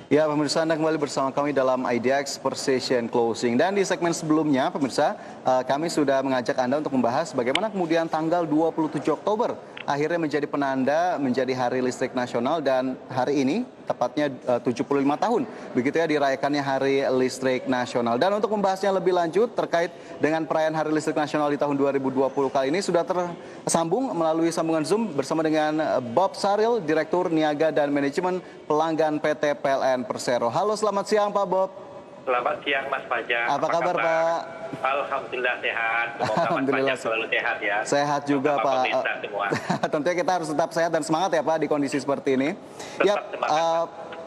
Ya, pemirsa, Anda kembali bersama kami dalam IDX Precision Closing. Dan di segmen sebelumnya, pemirsa, kami sudah mengajak Anda untuk membahas bagaimana kemudian tanggal 27 Oktober akhirnya menjadi penanda menjadi Hari Listrik Nasional, dan hari ini tepatnya 75 tahun begitu ya dirayakannya Hari Listrik Nasional. Dan untuk membahasnya lebih lanjut terkait dengan perayaan Hari Listrik Nasional di tahun 2020 kali ini sudah tersambung melalui sambungan Zoom bersama dengan Bob Saril, Direktur Niaga dan Manajemen Pelanggan PT PLN Persero. Halo, selamat siang Pak Bob. Selamat siang Mas Fajar. Apa kabar Pak? Alhamdulillah sehat. Semoga Alhamdulillah Mas Fajar selalu sehat ya. Sehat juga Pak. Semua. Tentunya kita harus tetap sehat dan semangat ya Pak di kondisi seperti ini. Ya,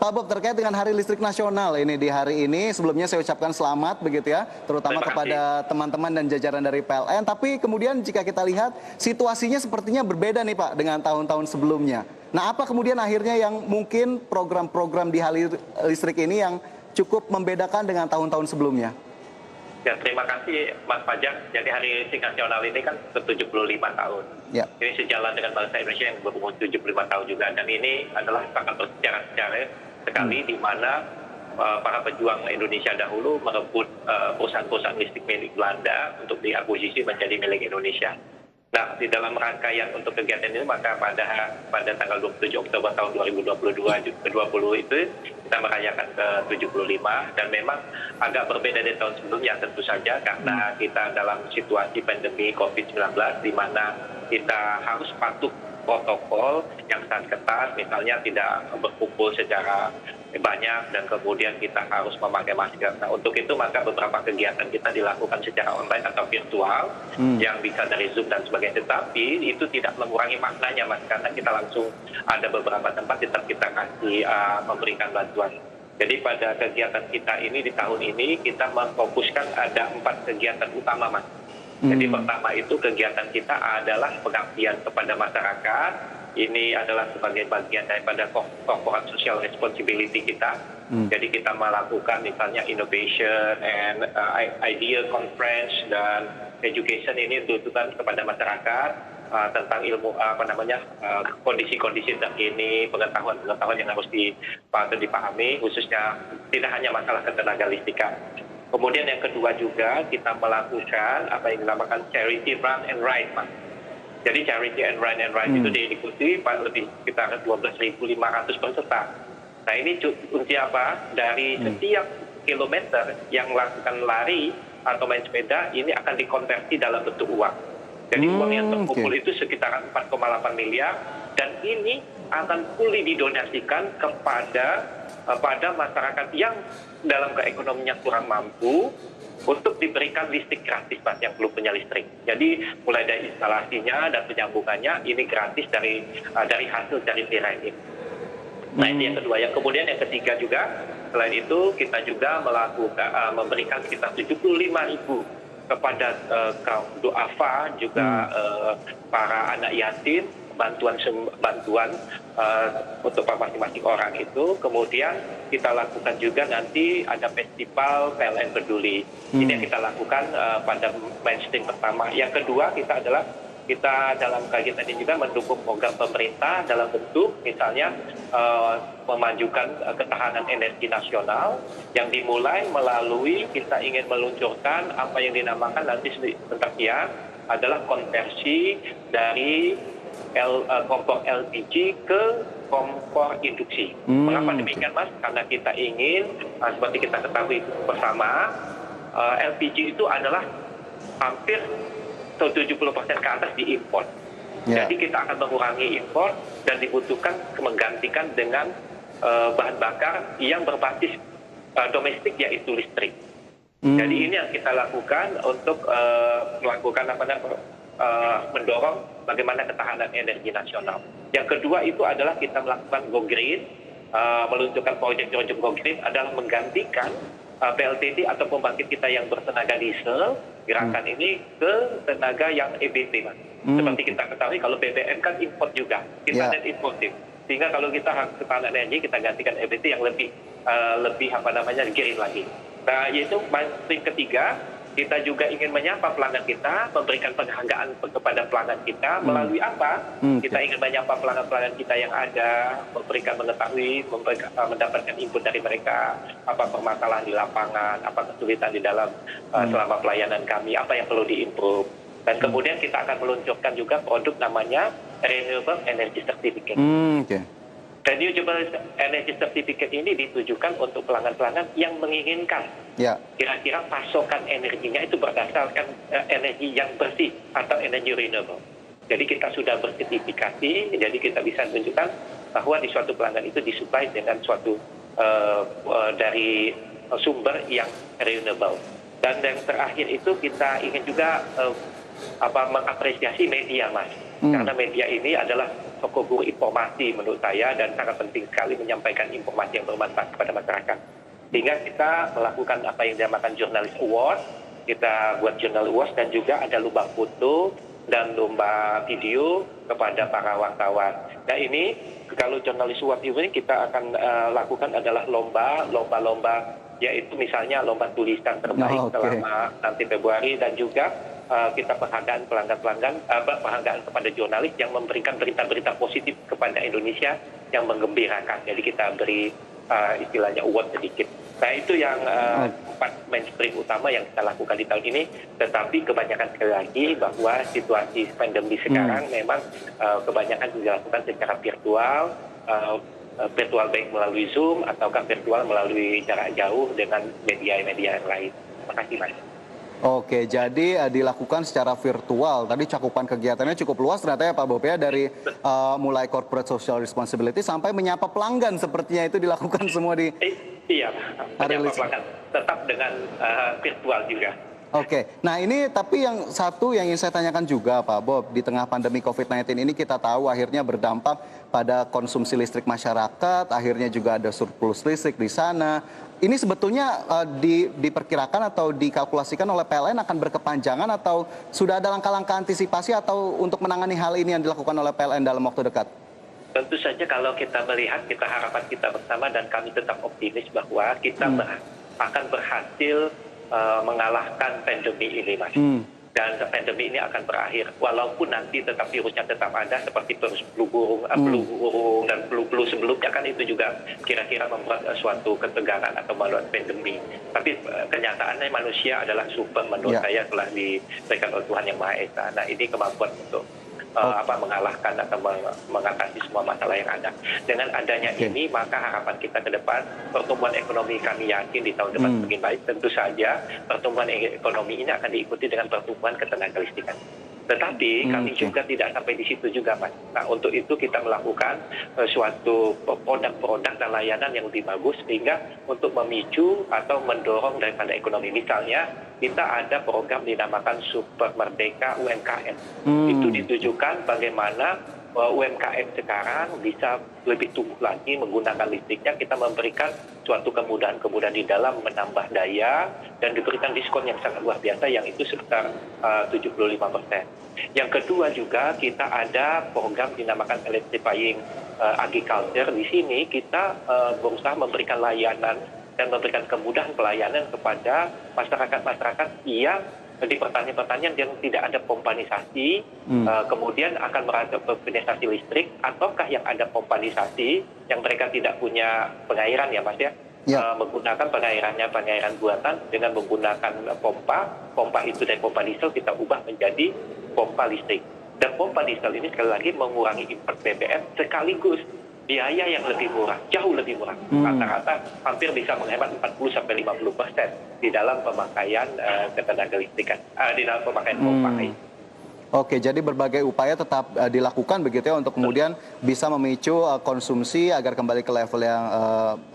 Pak Bob, terkait dengan Hari Listrik Nasional ini di hari ini, sebelumnya saya ucapkan selamat begitu ya, terutama kepada teman-teman dan jajaran dari PLN. Tapi kemudian jika kita lihat situasinya sepertinya berbeda nih Pak dengan tahun-tahun sebelumnya. Nah, apa kemudian akhirnya yang mungkin program-program di Hari Listrik ini yang cukup membedakan dengan tahun-tahun sebelumnya? Ya, terima kasih Mas Fajar. Jadi Hari Listrik Nasional ini kan ke-75 tahun. Ya. Ini sejalan dengan bangsa Indonesia yang berumur 75 tahun juga. Dan ini adalah sangat bersejarah sekali di mana para pejuang Indonesia dahulu merebut perusahaan-perusahaan listrik milik Belanda untuk diakuisisi menjadi milik Indonesia. Nah, di dalam rangkaian untuk kegiatan ini, maka pada tanggal 27 Oktober tahun 2020 itu kita merayakan ke-75, dan memang agak berbeda dari tahun sebelumnya tentu saja karena kita dalam situasi pandemi COVID-19 di mana kita harus patuh protokol yang sangat ketat, misalnya tidak berkumpul secara banyak dan kemudian kita harus memakai masker. Nah, untuk itu maka beberapa kegiatan kita dilakukan secara online atau virtual yang bisa dari Zoom dan sebagainya. Tetapi itu tidak mengurangi maknanya, Mas, karena kita langsung ada beberapa tempat tetap kita kasih memberikan bantuan. Jadi pada kegiatan kita ini di tahun ini kita memfokuskan ada 4 kegiatan utama, Mas. Jadi pertama itu kegiatan kita adalah pengabdian kepada masyarakat. Ini adalah sebagai bagian daripada corporate social responsibility kita. Jadi kita melakukan misalnya innovation and idea conference dan education ini tuntutan kepada masyarakat tentang ilmu kondisi-kondisi terkini, pengetahuan yang harus dipahami, khususnya tidak hanya masalah ketenaga listrikan. Kemudian yang kedua juga kita melakukan apa yang dinamakan charity run and ride, Mas. Jadi charity and run itu diikuti lebih sekitar 12.500 peserta. Nah, ini kunci apa? Dari setiap kilometer yang melakukan lari atau main sepeda ini akan dikonversi dalam bentuk uang. Jadi uang yang terkumpul itu sekitar 4,8 miliar, dan ini akan fully didonasikan pada masyarakat yang dalam keekonomian kurang mampu untuk diberikan listrik gratis, Pak, yang belum punya listrik. Jadi mulai dari instalasinya dan penyambungannya ini gratis dari hasil dari tirai ini. Nah, itu yang kedua. Yang kemudian yang ketiga juga, selain itu kita juga memberikan sekitar 75.000 kepada kaum duafa, juga para anak yatim, bantuan untuk masing-masing orang itu. Kemudian kita lakukan juga nanti ada festival PLN Peduli. Ini yang kita lakukan pada mainstream pertama. Yang kedua kita dalam kegiatan ini juga mendukung program pemerintah dalam bentuk misalnya memajukan ketahanan energi nasional yang dimulai melalui kita ingin meluncurkan apa yang dinamakan nanti sebentar ya adalah konversi dari kompor LPG ke kompor induksi. Mengapa demikian, Mas? Karena kita ingin, seperti kita ketahui bersama, LPG itu adalah hampir 70% ke atas diimpor. Jadi kita akan mengurangi impor dan dibutuhkan menggantikan dengan bahan bakar yang berbasis domestik, yaitu listrik. Jadi ini yang kita lakukan untuk melakukan mendorong bagaimana ketahanan energi nasional. Yang kedua itu adalah kita melakukan Go Green, meluncurkan proyek Go Green adalah menggantikan PLTT atau pembangkit kita yang bertenaga diesel, gerakan ini ke tenaga yang EBT, Mas. Seperti kita ketahui kalau BBM kan import juga, kita net importif. Sehingga kalau kita harus ketahanan energi, kita gantikan EBT yang lebih green lagi. Nah, yaitu mainstream ketiga, kita juga ingin menyapa pelanggan kita, memberikan penghargaan kepada pelanggan kita melalui apa? Kita ingin menyapa pelanggan-pelanggan kita yang ada, mengetahui, mendapatkan input dari mereka, apa permasalahan di lapangan, apa kesulitan di dalam selama pelayanan kami, apa yang perlu diimprove. Dan kemudian kita akan meluncurkan juga produk namanya Renewable Energy Certificate. Renewable Energy Certificate ini ditujukan untuk pelanggan-pelanggan yang menginginkan kira-kira pasokan energinya itu berdasarkan energi yang bersih atau energi renewable. Jadi kita sudah bersertifikasi, jadi kita bisa menunjukkan bahwa di suatu pelanggan itu disuplai dengan suatu dari sumber yang renewable. Dan yang terakhir itu kita ingin juga mengapresiasi media, Mas. Karena media ini adalah toko guru informasi menurut saya dan sangat penting sekali menyampaikan informasi yang bermanfaat kepada masyarakat. Sehingga kita melakukan apa yang dinamakan Journalist Award, kita buat Journal Award dan juga ada lomba foto dan lomba video kepada para wartawan. Nah ini kalau Journalist Award ini kita akan lakukan adalah lomba yaitu misalnya lomba tulisan terbaik selama nanti Februari dan juga kita penghargaan penghargaan kepada jurnalis yang memberikan berita-berita positif kepada Indonesia yang menggembirakan. Jadi kita beri istilahnya award sedikit. Nah itu yang 4 mainstream utama yang kita lakukan di tahun ini. Tetapi kebanyakan sekali lagi bahwa situasi pandemi sekarang memang kebanyakan dilakukan secara virtual. Virtual baik melalui Zoom ataukah virtual melalui jarak jauh dengan media-media yang lain. Terima kasih, Mas. Oke, jadi dilakukan secara virtual. Tadi cakupan kegiatannya cukup luas ternyata ya Pak Bob ya, dari mulai corporate social responsibility sampai menyapa pelanggan sepertinya itu dilakukan semua di Iya, menyapa pelanggan tetap dengan virtual juga. Oke, nah ini tapi yang satu yang ingin saya tanyakan juga Pak Bob, di tengah pandemi COVID-19 ini kita tahu akhirnya berdampak pada konsumsi listrik masyarakat, akhirnya juga ada surplus listrik di sana. Ini sebetulnya diperkirakan atau dikalkulasikan oleh PLN akan berkepanjangan atau sudah ada langkah-langkah antisipasi atau untuk menangani hal ini yang dilakukan oleh PLN dalam waktu dekat? Tentu saja kalau kita melihat, harapan kita bersama dan kami tetap optimis bahwa kita akan berhasil mengalahkan pandemi ini, Mas. Dan pandemi ini akan berakhir. Walaupun nanti tetap virusnya tetap ada seperti flu burung dan flu sebelumnya kan itu juga kira-kira membuat suatu ketegangan atau melalui pandemi. Tapi kenyataannya manusia adalah super menurut saya telah diberikan oleh Tuhan Yang Maha Esa. Nah ini kemampuan untuk mengalahkan atau mengatasi semua masalah yang ada. Dengan adanya ini, maka harapan kita ke depan, pertumbuhan ekonomi kami yakin di tahun depan semakin baik. Tentu saja pertumbuhan ekonomi ini akan diikuti dengan pertumbuhan ketenagalistikan. Tetapi kami juga tidak sampai di situ juga, Mas. Nah, untuk itu kita melakukan suatu produk-produk dan layanan yang lebih bagus sehingga untuk memicu atau mendorong daripada ekonomi. Misalnya, kita ada program dinamakan Super Merdeka UMKM. Itu ditujukan bagaimana UMKM sekarang bisa lebih tumbuh lagi menggunakan listriknya. Kita memberikan suatu kemudahan-kemudahan di dalam menambah daya dan diberikan diskon yang sangat luar biasa yang itu sekitar 75%. Yang kedua juga kita ada program dinamakan Electrifying Agriculture. Di sini kita berusaha memberikan layanan dan memberikan kemudahan pelayanan kepada masyarakat-masyarakat yang di pertanian-pertanian yang tidak ada pompanisasi, kemudian akan merasa pompanisasi listrik, ataukah yang ada pompanisasi yang mereka tidak punya pengairan ya Mas ya, menggunakan pengairan buatan dengan menggunakan pompa itu dari pompa diesel kita ubah menjadi pompa listrik. Dan pompa diesel ini sekali lagi mengurangi import BBM sekaligus biaya yang lebih murah, jauh lebih murah. Rata-rata hampir bisa menghemat 40-50% di dalam pemakaian ketenagalistikan, di dalam pemakaian pompa. Oke, jadi berbagai upaya tetap dilakukan begitu ya untuk kemudian bisa memicu konsumsi agar kembali ke level yang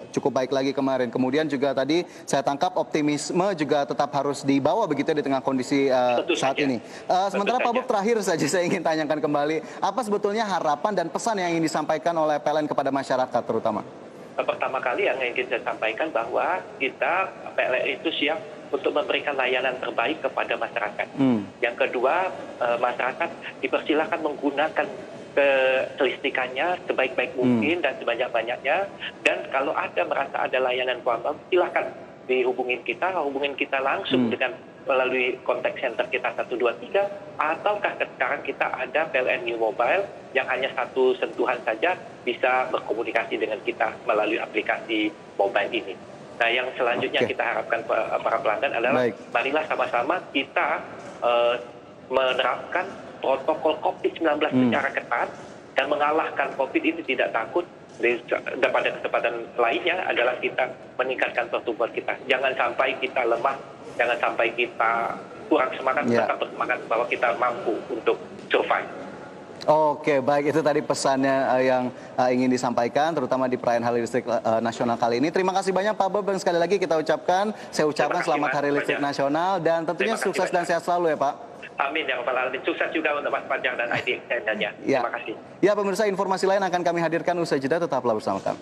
cukup baik lagi kemarin. Kemudian juga tadi saya tangkap optimisme juga tetap harus dibawa begitu ya di tengah kondisi saat ini. Sementara Pak Bob, terakhir saja saya ingin tanyakan kembali, apa sebetulnya harapan dan pesan yang ingin disampaikan oleh PLN kepada masyarakat terutama? Pertama kali yang ingin saya sampaikan bahwa kita PLN itu siap untuk memberikan layanan terbaik kepada masyarakat. Yang kedua, masyarakat dipersilakan menggunakan kelistrikannya sebaik-baik mungkin dan sebanyak-banyaknya. Dan kalau ada merasa ada layanan kurang, silakan hubungin kita langsung dengan melalui kontak center kita 123, ataukah sekarang kita ada PLN New Mobile yang hanya satu sentuhan saja bisa berkomunikasi dengan kita melalui aplikasi mobile ini. Nah, yang selanjutnya kita harapkan para pelanggan adalah marilah sama-sama kita menerapkan protokol COVID-19 secara ketat dan mengalahkan COVID ini tidak takut. Pada kesempatan lainnya adalah kita meningkatkan pertumbuhan kita. Jangan sampai kita lemah, jangan sampai kita kurang semangat, tetap bersemangat bahwa kita mampu untuk survive. Oke, baik, itu tadi pesannya yang ingin disampaikan, terutama di perayaan Hari Listrik Nasional kali ini. Terima kasih banyak Pak Bob, dan sekali lagi saya ucapkan selamat Hari Listrik Nasional, dan tentunya sukses dan sehat selalu ya Pak. Amin ya Rabbal Alamin. Sukses juga untuk Mas Fajar dan IDX-nya. Terima kasih. Ya, pemirsa, informasi lain akan kami hadirkan usai jeda, tetaplah bersama kami.